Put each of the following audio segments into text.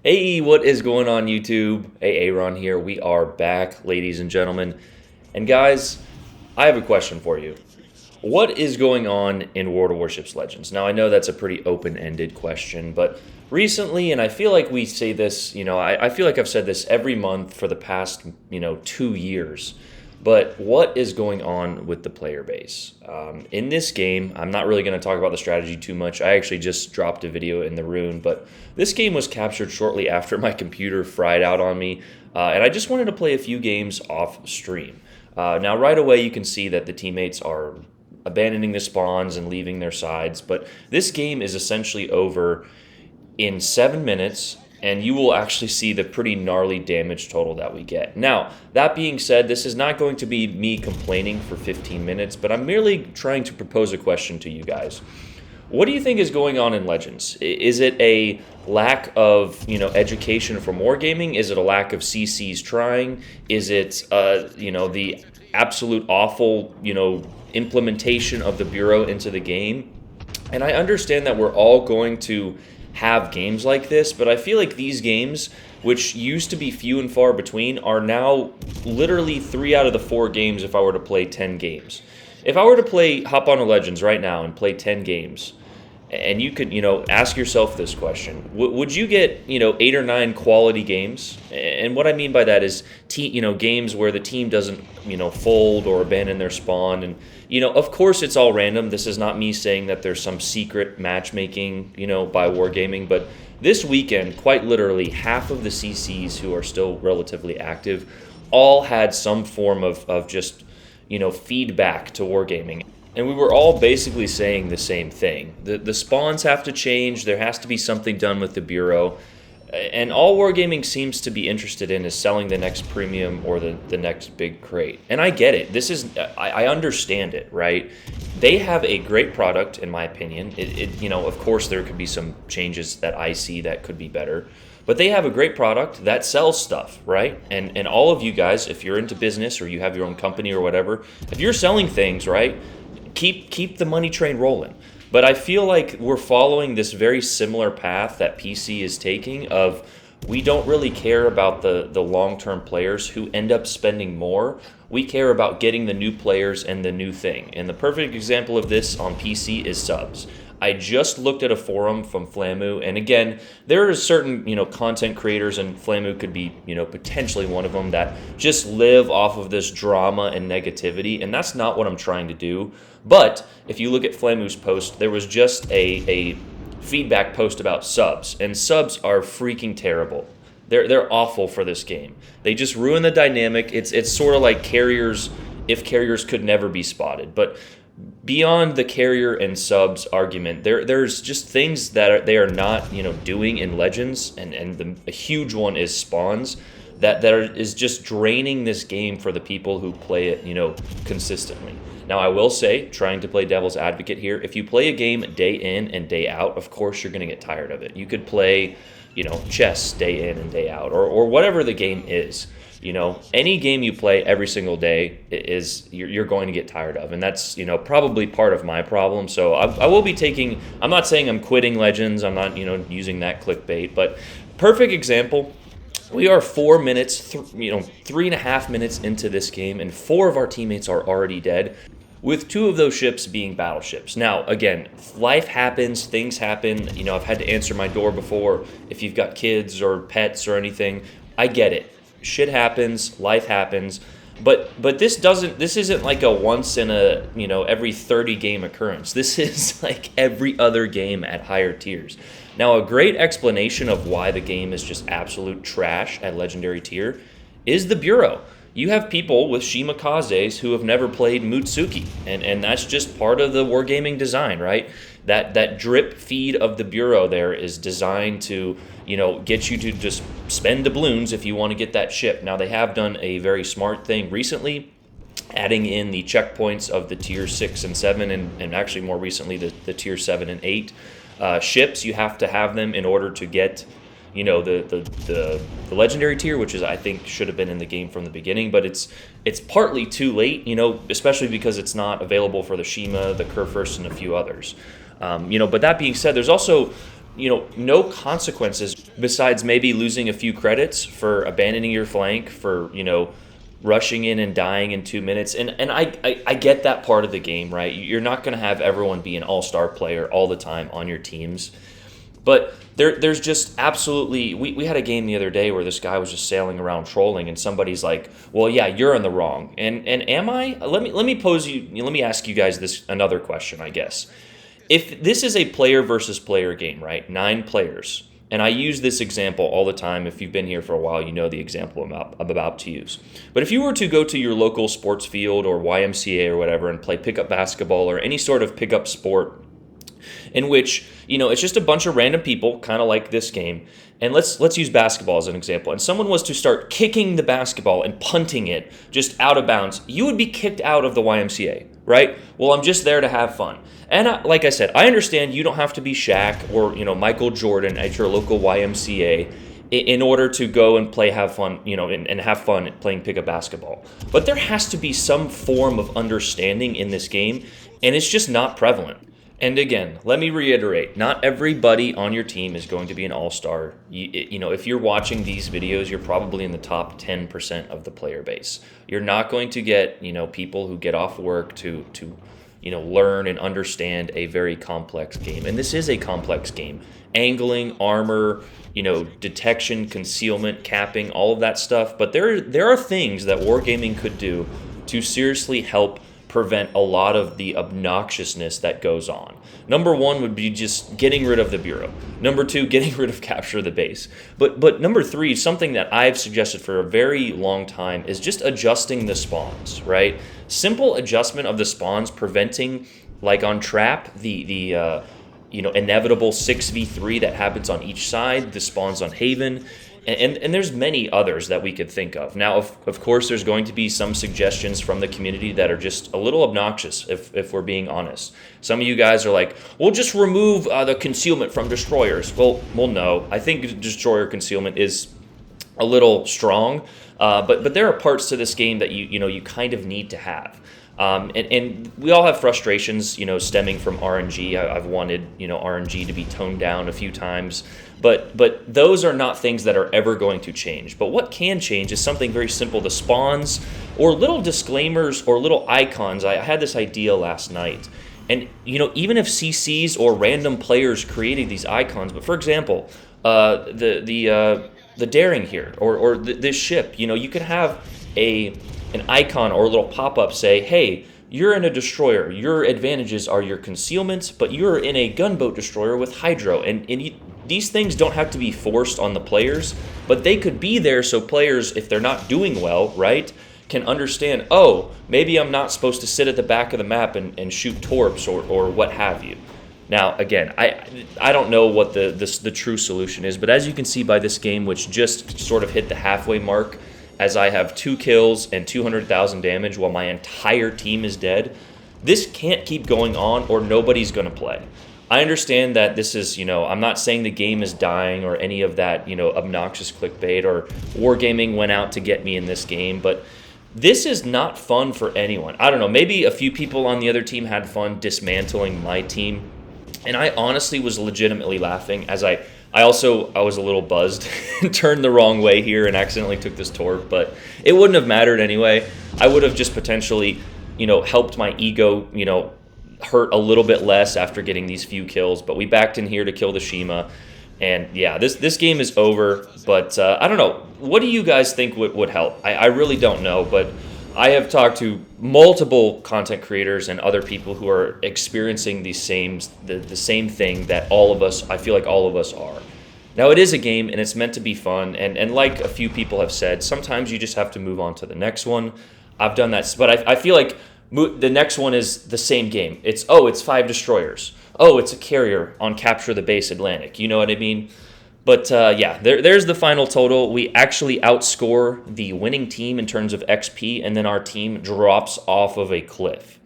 Hey, what is going on YouTube? Hey, Aaron here. We are back, ladies and gentlemen. And guys, I have a question for you. What is going on in World of Warships Legends? Now, I know that's a pretty open-ended question, but recently, and I feel like we say this, I feel like I've said this every month for the past, 2 years. But what is going on with the player base? In this game, I'm not really going to talk about the strategy too much. I actually just dropped a video in the Rune, but this game was captured shortly after my computer fried out on me, and I just wanted to play a few games off stream. Now, right away, you can see that the teammates are abandoning the spawns and leaving their sides, but this game is essentially over in 7 minutes, and you will actually see the pretty gnarly damage total that we get. Now, that being said, this is not going to be me complaining for 15 minutes, but I'm merely trying to propose a question to you guys. What do you think is going on in Legends? Is it a lack of, education from wargaming? Is it a lack of CCs trying? Is it, the absolute awful, implementation of the Bureau into the game? And I understand that we're all going to have games like this, but I feel like these games, which used to be few and far between, are now literally 3 out of the 4 games if I were to play 10 games. If I were to hop on a Legends right now and play 10 games, and you could, ask yourself this question, would you get, 8 or 9 quality games? And what I mean by that is, games where the team doesn't, fold or abandon their spawn. And, of course it's all random. This is not me saying that there's some secret matchmaking, by Wargaming. But this weekend, quite literally, half of the CCs who are still relatively active all had some form of just, feedback to Wargaming. And we were all basically saying the same thing. The spawns have to change. There has to be something done with the Bureau. And all Wargaming seems to be interested in is selling the next premium or the next big crate. And I get it. I understand it, right? They have a great product, in my opinion. Of course, there could be some changes that I see that could be better. But they have a great product that sells stuff, right? And all of you guys, if you're into business or you have your own company or whatever, if you're selling things, right, keep the money train rolling. But I feel like we're following this very similar path that PC is taking of we don't really care about the long-term players who end up spending more. We care about getting the new players and the new thing. And the perfect example of this on PC is subs. I just looked at a forum from Flamu, and again, there are certain, content creators, and Flamu could be, potentially one of them, that just live off of this drama and negativity, and that's not what I'm trying to do. But if you look at Flamu's post, there was just a feedback post about subs, and subs are freaking terrible. They're awful for this game. They just ruin the dynamic. It's sort of like carriers, if carriers could never be spotted. But beyond the carrier and subs argument, there's just things that they are not doing in Legends, and a huge one is spawns that is just draining this game for the people who play it consistently. Now, I will say, trying to play devil's advocate here, if you play a game day in and day out, of course you're going to get tired of it. You could play chess day in and day out, or whatever the game is. Any game you play every single day you're going to get tired of, and that's probably part of my problem. So I will be taking. I'm not saying I'm quitting Legends. I'm not using that clickbait, but perfect example. We are 4 minutes, 3.5 minutes into this game, and 4 of our teammates are already dead, with 2 of those ships being battleships. Now, again, life happens, things happen. I've had to answer my door before. If you've got kids or pets or anything, I get it. Shit happens, life happens, but this isn't like a once in a every 30 game occurrence. This is like every other game at higher tiers. Now, a great explanation of why the game is just absolute trash at legendary tier is the Bureau. You have people with Shimikazes who have never played Mutsuki, and that's just part of the wargaming design, right? That drip feed of the Bureau there is designed to get you to just spend doubloons if you want to get that ship. Now, they have done a very smart thing recently, adding in the checkpoints of the tier 6 and 7, and actually more recently the tier 7 and 8 ships. You have to have them in order to get the legendary tier, which is I think should have been in the game from the beginning, but it's partly too late, especially because it's not available for the Shima, the Kurfürst, and a few others. But that being said, there's also no consequences besides maybe losing a few credits for abandoning your flank, for, rushing in and dying in 2 minutes. And I get that part of the game, right? You're not going to have everyone be an all-star player all the time on your teams. But there's just absolutely, we had a game the other day where this guy was just sailing around trolling, and somebody's like, well, yeah, you're in the wrong. And am I? Let me ask you guys this another question, I guess. If this is a player versus player game, right? 9 players. And I use this example all the time. If you've been here for a while, you know the example I'm about to use. But if you were to go to your local sports field or YMCA or whatever and play pickup basketball or any sort of pickup sport in which, it's just a bunch of random people, kind of like this game. And let's use basketball as an example. And someone was to start kicking the basketball and punting it just out of bounds, you would be kicked out of the YMCA, right? Well, I'm just there to have fun. And like I said, I understand you don't have to be Shaq or, Michael Jordan at your local YMCA in order to go and have fun, and have fun playing pickup basketball. But there has to be some form of understanding in this game, and it's just not prevalent. And again, let me reiterate, not everybody on your team is going to be an all-star. If you're watching these videos, you're probably in the top 10% of the player base. You're not going to get, people who get off work to learn and understand a very complex game. And this is a complex game. Angling, armor, detection, concealment, capping, all of that stuff. But there are things that wargaming could do to seriously help prevent a lot of the obnoxiousness that goes on. Number 1 would be just getting rid of the Bureau. Number 2, getting rid of capture the base. But number 3, something that I've suggested for a very long time is just adjusting the spawns, right? Simple adjustment of the spawns, preventing, like on Trap, the inevitable 6v3 that happens on each side, the spawns on Haven. And there's many others that we could think of. Now, of course, there's going to be some suggestions from the community that are just a little obnoxious, if we're being honest. Some of you guys are like, we'll just remove the concealment from destroyers. Well, no. I think destroyer concealment is a little strong, but there are parts to this game that you kind of need to have. And we all have frustrations, stemming from RNG. I've wanted, RNG to be toned down a few times, but those are not things that are ever going to change. But what can change is something very simple: the spawns or little disclaimers or little icons. I had this idea last night, and even if CCs or random players created these icons, but for example, the daring here or this ship, you could have an icon or a little pop-up say, hey, you're in a destroyer. Your advantages are your concealment, but you're in a gunboat destroyer with hydro. And these things don't have to be forced on the players, but they could be there so players, if they're not doing well, right, can understand, oh, maybe I'm not supposed to sit at the back of the map and shoot torps or what have you. Now, again, I don't know what the true solution is, but as you can see by this game, which just sort of hit the halfway mark, as I have 2 kills and 200,000 damage while my entire team is dead, this can't keep going on or nobody's going to play. I understand that this is, I'm not saying the game is dying or any of that, obnoxious clickbait or wargaming went out to get me in this game, but this is not fun for anyone. I don't know, maybe a few people on the other team had fun dismantling my team, and I honestly was legitimately laughing as I was a little buzzed and turned the wrong way here and accidentally took this torp, but it wouldn't have mattered anyway. I would have just potentially, helped my ego, hurt a little bit less after getting these few kills, but we backed in here to kill the Shima. And yeah, this game is over, but I don't know. What do you guys think would help? I really don't know, but I have talked to multiple content creators and other people who are experiencing the same thing that I feel like all of us are. Now, it is a game, and it's meant to be fun, and like a few people have said, sometimes you just have to move on to the next one. I've done that, but I feel like the next one is the same game. It's 5 destroyers. Oh, it's a carrier on Capture the Base Atlantic. You know what I mean? But yeah, there's the final total. We actually outscore the winning team in terms of XP, and then our team drops off of a cliff.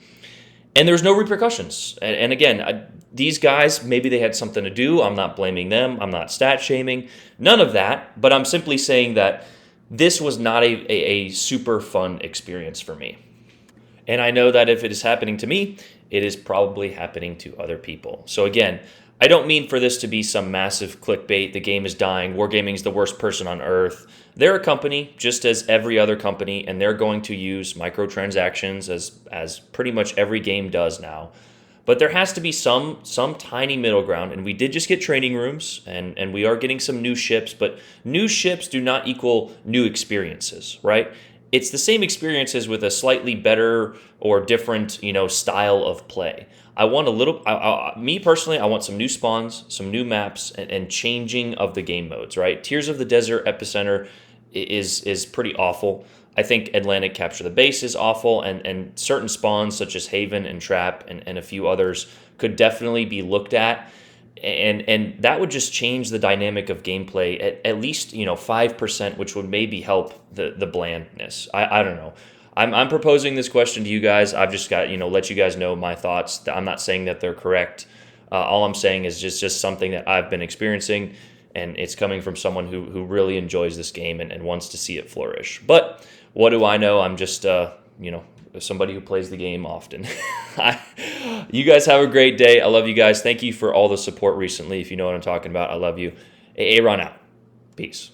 And there's no repercussions. And again, these guys, maybe they had something to do. I'm not blaming them. I'm not stat shaming. None of that. But I'm simply saying that this was not a super fun experience for me. And I know that if it is happening to me, it is probably happening to other people. So again, I don't mean for this to be some massive clickbait. The game is dying. Wargaming's the worst person on earth. They're a company, just as every other company, and they're going to use microtransactions as pretty much every game does now. But there has to be some tiny middle ground, and we did just get training rooms, and we are getting some new ships, but new ships do not equal new experiences, right? It's the same experiences with a slightly better or different, style of play. I want a little. Me personally, I want some new spawns, some new maps, and changing of the game modes. Right, Tears of the Desert Epicenter is pretty awful. I think Atlantic Capture the Base is awful, and certain spawns such as Haven and Trap and a few others could definitely be looked at, and that would just change the dynamic of gameplay at least 5%, which would maybe help the blandness. I don't know. I'm proposing this question to you guys. I've just got let you guys know my thoughts. I'm not saying that they're correct. All I'm saying is just something that I've been experiencing, and it's coming from someone who really enjoys this game and wants to see it flourish. But what do I know? I'm just somebody who plays the game often. You guys have a great day. I love you guys. Thank you for all the support recently. If you know what I'm talking about, I love you. Aaron out. Peace.